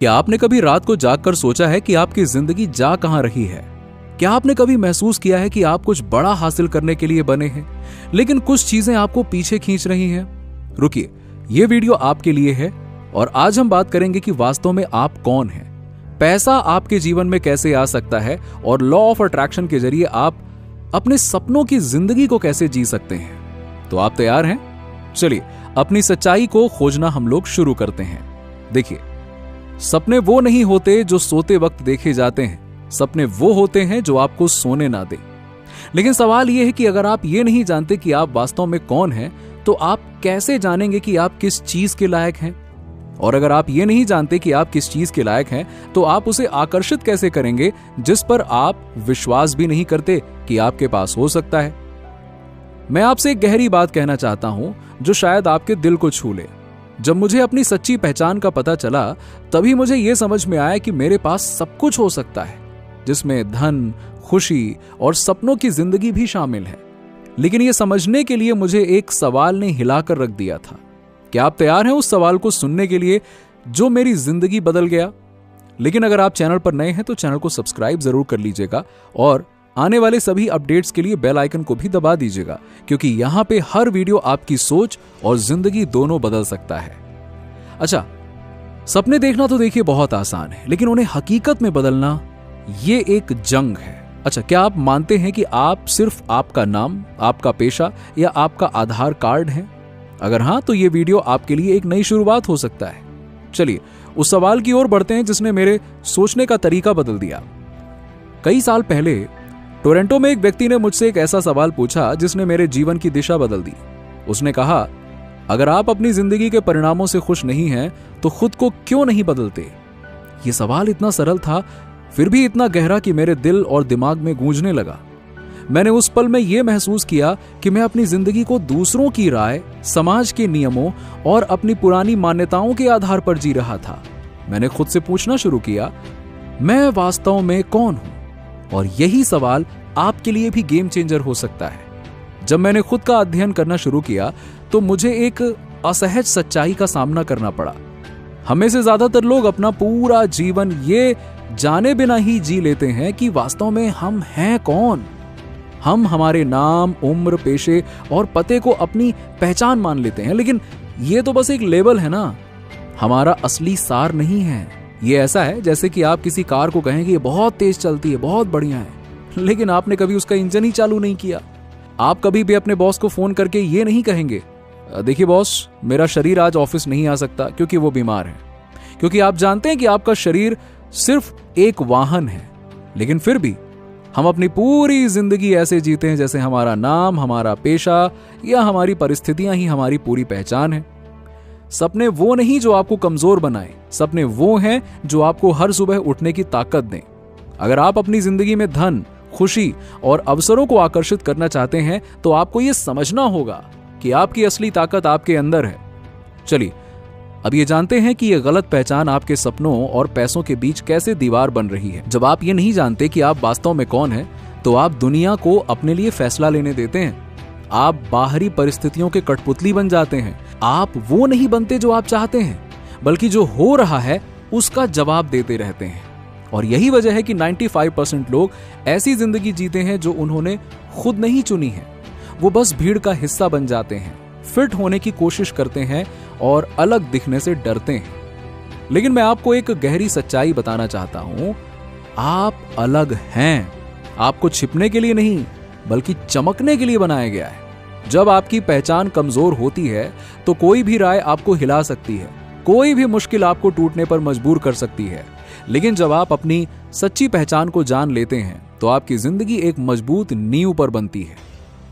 क्या आपने कभी रात को जागकर सोचा है कि आपकी जिंदगी जा कहां रही है? क्या आपने कभी महसूस किया है कि आप कुछ बड़ा हासिल करने के लिए बने हैं, लेकिन कुछ चीजें आपको पीछे खींच रही हैं? रुकिए, ये वीडियो आपके लिए है और आज हम बात करेंगे कि वास्तव में आप कौन हैं, पैसा आपके जीवन में कैसे आ सकता है और लॉ ऑफ अट्रैक्शन के जरिए आप अपने सपनों की जिंदगी को कैसे जी सकते हैं। तो आप तैयार हैं? चलिए अपनी सच्चाई को खोजना हम लोग शुरू करते हैं। देखिए, सपने वो नहीं होते जो सोते वक्त देखे जाते हैं, सपने वो होते हैं जो आपको सोने ना दे। लेकिन सवाल यह है कि अगर आप ये नहीं जानते कि आप वास्तव में कौन हैं, तो आप कैसे जानेंगे कि आप किस चीज के लायक हैं? और अगर आप ये नहीं जानते कि आप किस चीज के लायक हैं, तो आप उसे आकर्षित कैसे करेंगे जिस पर आप विश्वास भी नहीं करते कि आपके पास हो सकता है? मैं आपसे एक गहरी बात कहना चाहता हूं जो शायद आपके दिल को छू ले। जब मुझे अपनी सच्ची पहचान का पता चला, तभी मुझे यह समझ में आया कि मेरे पास सब कुछ हो सकता है, जिसमें धन, खुशी और सपनों की जिंदगी भी शामिल है। लेकिन यह समझने के लिए मुझे एक सवाल ने हिलाकर रख दिया था। क्या आप तैयार हैं उस सवाल को सुनने के लिए जो मेरी जिंदगी बदल गया? लेकिन अगर आप चैनल पर नए हैं तो चैनल को सब्सक्राइब जरूर कर लीजिएगा और आने वाले सभी अपडेट्स के लिए बेल आइकन को भी दबा दीजिएगा, क्योंकि यहां पे हर वीडियो आपकी सोच और जिंदगी दोनों बदल सकता है। अच्छा, सपने देखना तो देखिए बहुत आसान है, लेकिन उन्हें हकीकत में बदलना ये एक जंग है। अच्छा, क्या आप मानते हैं कि आप सिर्फ आपका नाम, आपका पेशा या आपका आधार कार्ड है? अगर हां, तो ये वीडियो आपके लिए एक नई शुरुआत हो सकता है। चलिए उस सवाल की ओर बढ़ते हैं जिसने मेरे सोचने का तरीका बदल दिया। कई साल पहले टोरंटो में एक व्यक्ति ने मुझसे एक ऐसा सवाल पूछा जिसने मेरे जीवन की दिशा बदल दी। उसने कहा, अगर आप अपनी जिंदगी के परिणामों से खुश नहीं हैं, तो खुद को क्यों नहीं बदलते? यह सवाल इतना सरल था, फिर भी इतना गहरा कि मेरे दिल और दिमाग में गूंजने लगा। मैंने उस पल में यह महसूस किया कि मैं अपनी जिंदगी को दूसरों की राय, समाज के नियमों और अपनी पुरानी मान्यताओं के आधार पर जी रहा था। मैंने खुद से पूछना शुरू किया, मैं वास्तव में कौन हूं? और यही सवाल आपके लिए भी गेम चेंजर हो सकता है। जब मैंने खुद का अध्ययन करना शुरू किया, तो मुझे एक असहज सच्चाई का सामना करना पड़ा। हमें से ज्यादातर लोग अपना पूरा जीवन ये जाने बिना ही जी लेते हैं कि वास्तव में हम हैं कौन। हम हमारे नाम, उम्र, पेशे और पते को अपनी पहचान मान लेते हैं, लेकिन ये तो बस एक लेबल है ना, हमारा असली सार नहीं है। ये ऐसा है जैसे कि आप किसी कार को कहें कि ये बहुत तेज चलती है, बहुत बढ़िया है, लेकिन आपने कभी उसका इंजन ही चालू नहीं किया। आप कभी भी अपने बॉस को फोन करके ये नहीं कहेंगे, देखिए बॉस, मेरा शरीर आज ऑफिस नहीं आ सकता क्योंकि वो बीमार है, क्योंकि आप जानते हैं कि आपका शरीर सिर्फ एक वाहन है। लेकिन फिर भी हम अपनी पूरी जिंदगी ऐसे जीते हैं जैसे हमारा नाम, हमारा पेशा या हमारी परिस्थितियां ही हमारी पूरी पहचान है। सपने वो नहीं जो आपको कमजोर बनाए, सपने वो हैं जो आपको हर सुबह उठने की ताकत दें। अगर आप अपनी जिंदगी में धन, खुशी और अवसरों को आकर्षित करना चाहते हैं, तो आपको यह समझना होगा कि आपकी असली ताकत आपके अंदर है। चलिए अब ये जानते हैं कि यह गलत पहचान आपके सपनों और पैसों के बीच कैसे दीवार बन रही है। जब आप ये नहीं जानते कि आप वास्तव में कौन हैं, तो आप दुनिया को अपने लिए फैसला लेने देते हैं। आप बाहरी परिस्थितियों के कठपुतली बन जाते हैं। आप वो नहीं बनते जो आप चाहते हैं, बल्कि जो हो रहा है उसका जवाब देते रहते हैं। और यही वजह है कि 95% लोग ऐसी जिंदगी जीते हैं जो उन्होंने खुद नहीं चुनी है। वो बस भीड़ का हिस्सा बन जाते हैं, फिट होने की कोशिश करते हैं और अलग दिखने से डरते हैं। लेकिन मैं आपको एक गहरी सच्चाई बताना चाहता हूं, आप अलग हैं। आपको छिपने के लिए नहीं, बल्कि चमकने के लिए बनाया गया है। जब आपकी पहचान कमजोर होती है, तो कोई भी राय आपको हिला सकती है, कोई भी मुश्किल आपको टूटने पर मजबूर कर सकती है। लेकिन जब आप अपनी सच्ची पहचान को जान लेते हैं, तो आपकी जिंदगी एक मजबूत नींव पर बनती है।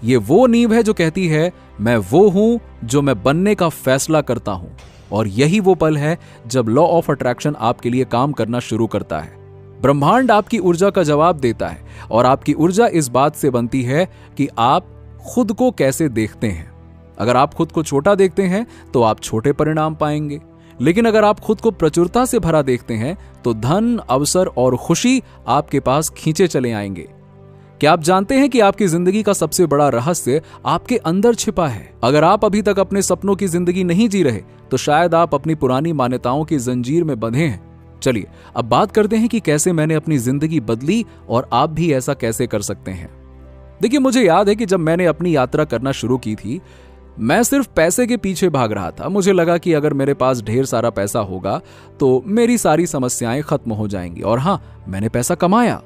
ये वो नींव है जो कहती है, मैं वो हूं जो मैं बनने का फैसला करता हूं। और यही वो पल है जब लॉ ऑफ अट्रैक्शन आपके लिए काम करना शुरू करता है। ब्रह्मांड आपकी ऊर्जा का जवाब देता है, और आपकी ऊर्जा इस बात से बनती है कि आप खुद को कैसे देखते हैं। अगर आप खुद को छोटा देखते हैं, तो आप छोटे परिणाम पाएंगे। लेकिन अगर आप खुद को प्रचुरता से भरा देखते हैं, तो धन, अवसर और खुशी आपके पास खींचे चले आएंगे। क्या आप जानते हैं कि आपकी जिंदगी का सबसे बड़ा रहस्य आपके अंदर छिपा है? अगर आप अभी तक अपने सपनों की जिंदगी नहीं जी रहे, तो शायद आप अपनी पुरानी मान्यताओं की जंजीर में बंधे हैं। चलिए अब बात करते हैं कि कैसे मैंने अपनी जिंदगी बदली और आप भी ऐसा कैसे कर सकते हैं। देखिए, मुझे याद है कि जब मैंने अपनी यात्रा करना शुरू की थी, मैं सिर्फ पैसे के पीछे भाग रहा था। मुझे लगा कि अगर मेरे पास ढेर सारा पैसा होगा तो मेरी सारी समस्याएं खत्म हो जाएंगी। और हां, मैंने पैसा कमाया,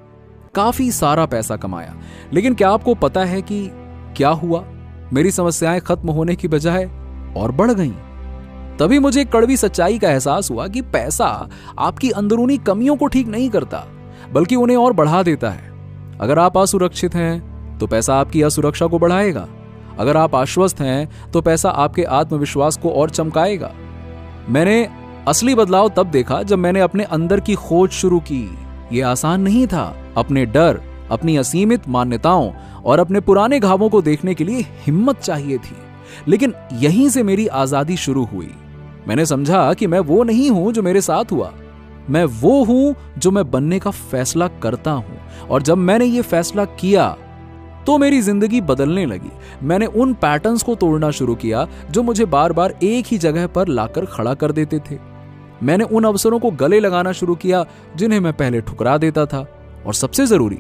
काफी सारा पैसा कमाया। लेकिन क्या आपको पता है कि क्या हुआ? मेरी समस्याएं खत्म होने की बजाय और बढ़ गईं। तभी मुझे एक कड़वी सच्चाई का एहसास हुआ कि पैसा आपकी अंदरूनी कमियों को ठीक नहीं करता, बल्कि उन्हें और बढ़ा देता है। अगर आप असुरक्षित हैं तो पैसा आपकी असुरक्षा को बढ़ाएगा। अगर आप आश्वस्त हैं तो पैसा आपके आत्मविश्वास को और चमकाएगा। मैंने असली बदलाव तब देखा जब मैंने अपने अंदर की खोज शुरू की। यह आसान नहीं था। अपने डर, अपनी असीमित मान्यताओं और अपने पुराने घावों को देखने के लिए हिम्मत चाहिए थी। लेकिन यहीं से मेरी आजादी शुरू हुई। मैंने समझा कि मैं वो नहीं हूं जो मेरे साथ हुआ, मैं वो हूं जो मैं बनने का फैसला करता हूं। और जब मैंने ये फैसला किया तो मेरी जिंदगी बदलने लगी। मैंने उन पैटर्न्स को तोड़ना शुरू किया जो मुझे बार बार एक ही जगह पर लाकर खड़ा कर देते थे। मैंने उन अवसरों को गले लगाना शुरू किया जिन्हें मैं पहले ठुकरा देता था। और सबसे जरूरी,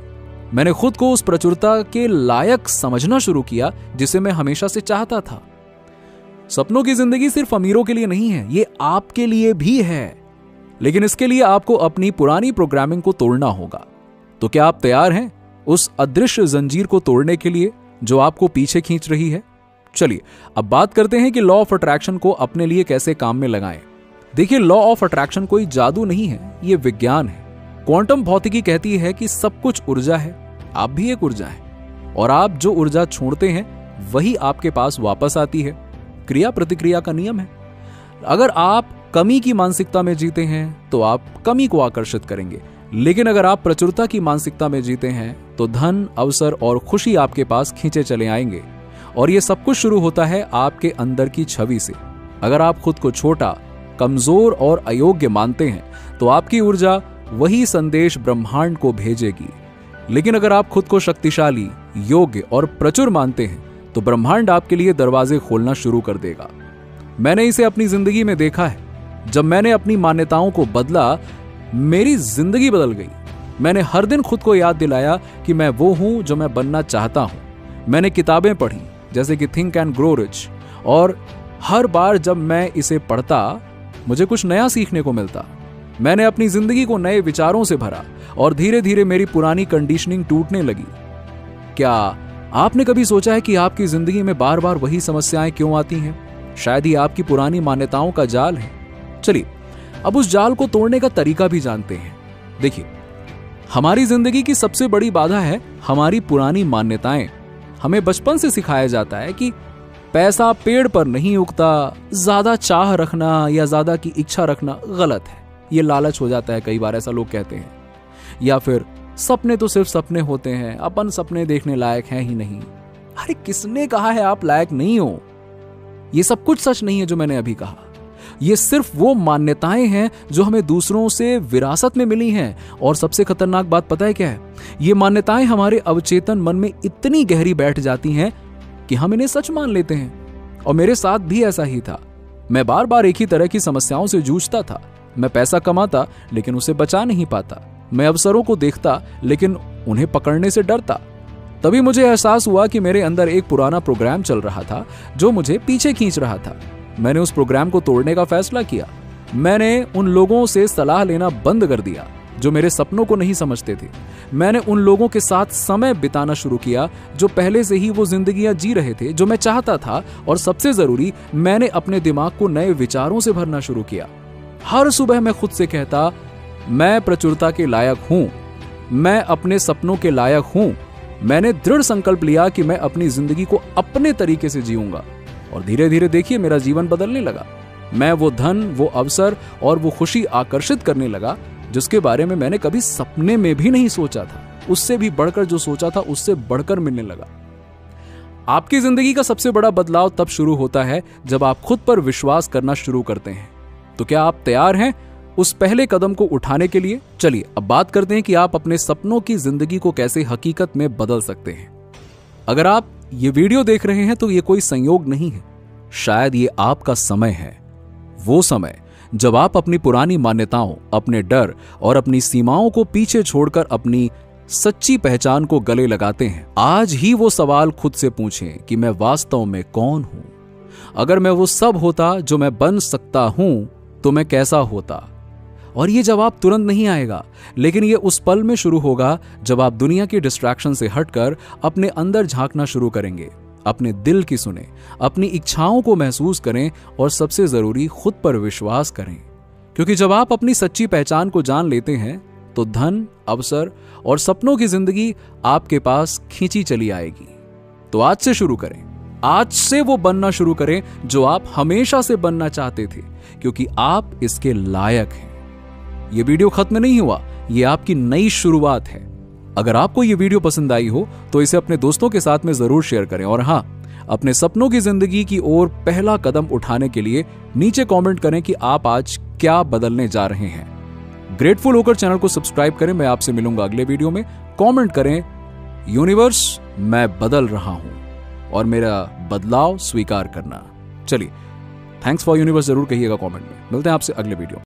मैंने खुद को उस प्रचुरता के लायक समझना शुरू किया जिसे मैं हमेशा से चाहता था। सपनों की जिंदगी सिर्फ अमीरों के लिए नहीं है, ये आपके लिए भी है। लेकिन इसके लिए आपको अपनी पुरानी प्रोग्रामिंग को तोड़ना होगा। तो क्या आप तैयार हैं उस अदृश्य जंजीर को तोड़ने के लिए जो आपको पीछे खींच रही है? चलिए अब बात करते हैं कि लॉ ऑफ अट्रैक्शन को अपने लिए कैसे काम में लगाएं। देखिए, लॉ ऑफ अट्रैक्शन कोई जादू नहीं है, ये विज्ञान है। क्वांटम भौतिकी कहती है कि सब कुछ ऊर्जा है, आप भी एक ऊर्जा है। और आप जो ऊर्जा छोड़ते हैं वही आपके पास वापस आती है। क्रिया प्रतिक्रिया का नियम है। अगर आप कमी की मानसिकता में जीते हैं तो आप कमी को आकर्षित करेंगे। लेकिन अगर आप प्रचुरता की मानसिकता में जीते हैं तो धन, अवसर और खुशी आपके पास खींचे चले आएंगे। और यह सब कुछ शुरू होता है आपके अंदर की छवि से। अगर आप खुद को छोटा, कमजोर और अयोग्य मानते हैं तो आपकी ऊर्जा वही संदेश ब्रह्मांड को भेजेगी। लेकिन अगर आप खुद को शक्तिशाली, योग्य और प्रचुर मानते हैं तो ब्रह्मांड आपके लिए दरवाजे खोलना शुरू कर देगा। मैंने इसे अपनी जिंदगी में देखा है। जब मैंने अपनी मान्यताओं को बदला, मेरी जिंदगी बदल गई। मैंने हर दिन खुद को याद दिलाया कि मैं वो हूं जो मैं बनना चाहता हूं। मैंने किताबें पढ़ी जैसे कि थिंक एंड ग्रो रिच, और हर बार जब मैं इसे पढ़ता मुझे कुछ नया सीखने को मिलता। मैंने अपनी जिंदगी को नए विचारों से भरा और धीरे धीरे मेरी पुरानी कंडीशनिंग टूटने लगी। क्या आपने कभी सोचा है कि आपकी जिंदगी में बार बार वही समस्याएं क्यों आती हैं? शायद ही आपकी पुरानी मान्यताओं का जाल है। चलिए अब उस जाल को तोड़ने का तरीका भी जानते हैं। देखिए, हमारी जिंदगी की सबसे बड़ी बाधा है हमारी पुरानी मान्यताएं। हमें बचपन से सिखाया जाता है कि पैसा पेड़ पर नहीं उगता, ज्यादा चाह रखना या ज्यादा की इच्छा रखना गलत है, ये लालच हो जाता है, कई बार ऐसा लोग कहते हैं। या फिर सपने तो सिर्फ सपने होते हैं, अपन सपने देखने लायक हैं ही नहीं। अरे किसने कहा है आप लायक नहीं हो? ये सब कुछ सच नहीं है जो मैंने अभी कहा। ये सिर्फ वो मान्यताएं हैं जो हमें दूसरों से विरासत में मिली हैं। और सबसे खतरनाक बात पता है क्या है? ये मान्यताएं हमारे अवचेतन मन में इतनी गहरी बैठ जाती हैं कि हम इन्हें सच मान लेते हैं। और मेरे साथ भी ऐसा ही था। मैं बार बार एक ही तरह की समस्याओं से जूझता था। मैं पैसा कमाता लेकिन उसे बचा नहीं पाता। मैं अवसरों को देखता लेकिन उन्हें पकड़ने से डरता। तभी मुझे एहसास हुआ कि मेरे अंदर एक पुराना प्रोग्राम चल रहा था जो मुझे पीछे खींच रहा था। मैंने उस प्रोग्राम को तोड़ने का फैसला किया। मैंने उन लोगों से सलाह लेना बंद कर दिया जो मेरे सपनों को नहीं समझते थे। मैंने उन लोगों के साथ समय बिताना शुरू किया जो पहले से ही वो जिंदगियां जी रहे थे जो मैं चाहता था। और सबसे जरूरी, मैंने अपने दिमाग को नए विचारों से भरना शुरू किया। हर सुबह मैं खुद से कहता, मैं प्रचुरता के लायक हूं, मैं अपने सपनों के लायक हूं। मैंने दृढ़ संकल्प लिया कि मैं अपनी जिंदगी को अपने तरीके से जीऊंगा। और धीरे धीरे देखिए मेरा जीवन बदलने लगा। मैं वो धन, वो अवसर और वो खुशी आकर्षित करने लगा जिसके बारे में मैंने कभी सपने में भी नहीं सोचा था। उससे भी बढ़कर जो सोचा था उससे बढ़कर मिलने लगा। आपकी जिंदगी का सबसे बड़ा बदलाव तब शुरू होता है जब आप खुद पर विश्वास करना शुरू करते हैं। तो क्या आप तैयार हैं उस पहले कदम को उठाने के लिए? चलिए अब बात करते हैं कि आप अपने सपनों की जिंदगी को कैसे हकीकत में बदल सकते हैं। अगर आप ये वीडियो देख रहे हैं तो ये कोई संयोग नहीं है। शायद ये आपका समय है, वो समय जब आप अपनी पुरानी मान्यताओं, अपने डर और अपनी सीमाओं को पीछे छोड़कर अपनी सच्ची पहचान को गले लगाते हैं। आज ही वो सवाल खुद से पूछें कि मैं वास्तव में कौन हूं? अगर मैं वो सब होता जो मैं बन सकता हूं तो मैं कैसा होता? और ये जवाब तुरंत नहीं आएगा, लेकिन ये उस पल में शुरू होगा जब आप दुनिया की डिस्ट्रैक्शन से हटकर अपने अंदर झांकना शुरू करेंगे। अपने दिल की सुने, अपनी इच्छाओं को महसूस करें और सबसे जरूरी खुद पर विश्वास करें। क्योंकि जब आप अपनी सच्ची पहचान को जान लेते हैं तो धन, अवसर और सपनों की जिंदगी आपके पास खींची चली आएगी। तो आज से शुरू करें, आज से वो बनना शुरू करें जो आप हमेशा से बनना चाहते थे, क्योंकि आप इसके लायक हैं। ये वीडियो खत्म नहीं हुआ, ये आपकी नई शुरुआत है। अगर आपको ये वीडियो पसंद आई हो तो इसे अपने दोस्तों के साथ में जरूर शेयर करें और हां, अपने सपनों की जिंदगी की ओर पहला कदम उठाने के लिए नीचे कमेंट करें कि आप आज क्या बदलने जा रहे हैं। ग्रेटफुल होकर चैनल को सब्सक्राइब करें। मैं आपसे मिलूंगा अगले वीडियो में। कमेंट करें, यूनिवर्स मैं बदल रहा हूं और मेरा बदलाव स्वीकार करना। चलिए, थैंक्स फॉर यूनिवर्स जरूर कहिएगा कमेंट में। मिलते हैं आपसे अगले वीडियो।